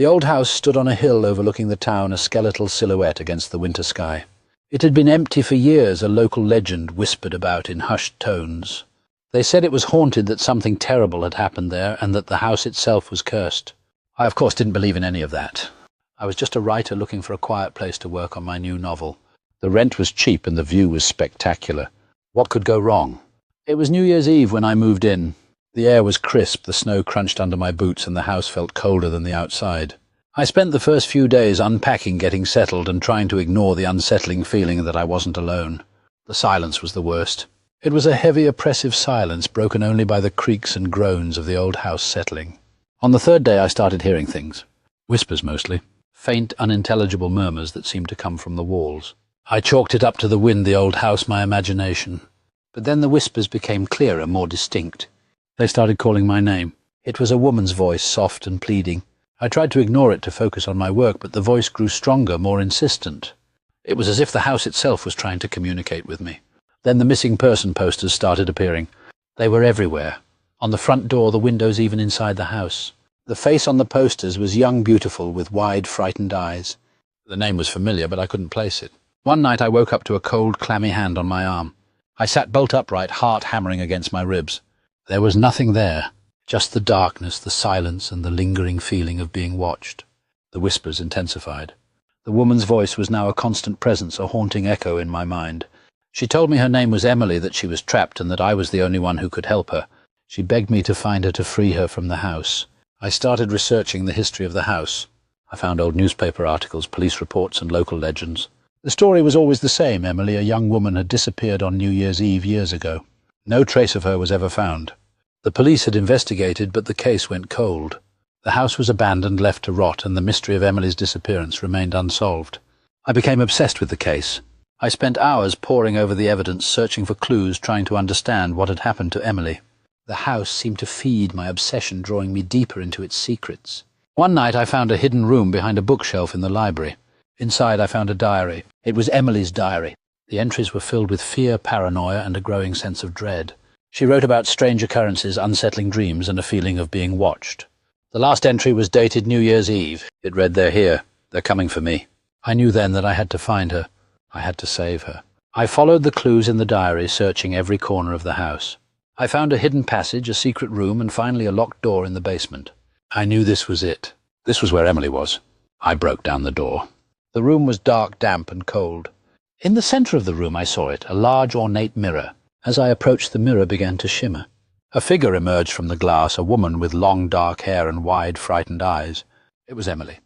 The old house stood on a hill overlooking the town, a skeletal silhouette against the winter sky. It had been empty for years, a local legend whispered about in hushed tones. They said it was haunted, that something terrible had happened there, and that the house itself was cursed. I, of course, didn't believe in any of that. I was just a writer looking for a quiet place to work on my new novel. The rent was cheap and the view was spectacular. What could go wrong? It was New Year's Eve when I moved in. The air was crisp, the snow crunched under my boots, and the house felt colder than the outside. I spent the first few days unpacking, getting settled, and trying to ignore the unsettling feeling that I wasn't alone. The silence was the worst. It was a heavy, oppressive silence, broken only by the creaks and groans of the old house settling. On the third day I started hearing things. Whispers mostly. Faint, unintelligible murmurs that seemed to come from the walls. I chalked it up to the wind, the old house, my imagination. But then the whispers became clearer, more distinct. They started calling my name. It was a woman's voice, soft and pleading. I tried to ignore it to focus on my work, but the voice grew stronger, more insistent. It was as if the house itself was trying to communicate with me. Then the missing person posters started appearing. They were everywhere. On the front door, the windows, even inside the house. The face on the posters was young, beautiful, with wide, frightened eyes. The name was familiar, but I couldn't place it. One night I woke up to a cold, clammy hand on my arm. I sat bolt upright, heart hammering against my ribs. There was nothing there, just the darkness, the silence, and the lingering feeling of being watched. The whispers intensified. The woman's voice was now a constant presence, a haunting echo in my mind. She told me her name was Emily, that she was trapped, and that I was the only one who could help her. She begged me to find her, to free her from the house. I started researching the history of the house. I found old newspaper articles, police reports, and local legends. The story was always the same. Emily, a young woman, had disappeared on New Year's Eve years ago. No trace of her was ever found. The police had investigated, but the case went cold. The house was abandoned, left to rot, and the mystery of Emily's disappearance remained unsolved. I became obsessed with the case. I spent hours poring over the evidence, searching for clues, trying to understand what had happened to Emily. The house seemed to feed my obsession, drawing me deeper into its secrets. One night I found a hidden room behind a bookshelf in the library. Inside I found a diary. It was Emily's diary. The entries were filled with fear, paranoia, and a growing sense of dread. She wrote about strange occurrences, unsettling dreams, and a feeling of being watched. The last entry was dated New Year's Eve. It read, "They're here. They're coming for me." I knew then that I had to find her. I had to save her. I followed the clues in the diary, searching every corner of the house. I found a hidden passage, a secret room, and finally a locked door in the basement. I knew this was it. This was where Emily was. I broke down the door. The room was dark, damp, and cold. In the center of the room I saw it, a large, ornate mirror. As I approached, the mirror began to shimmer. A figure emerged from the glass, a woman with long, dark hair and wide, frightened eyes. It was Emily.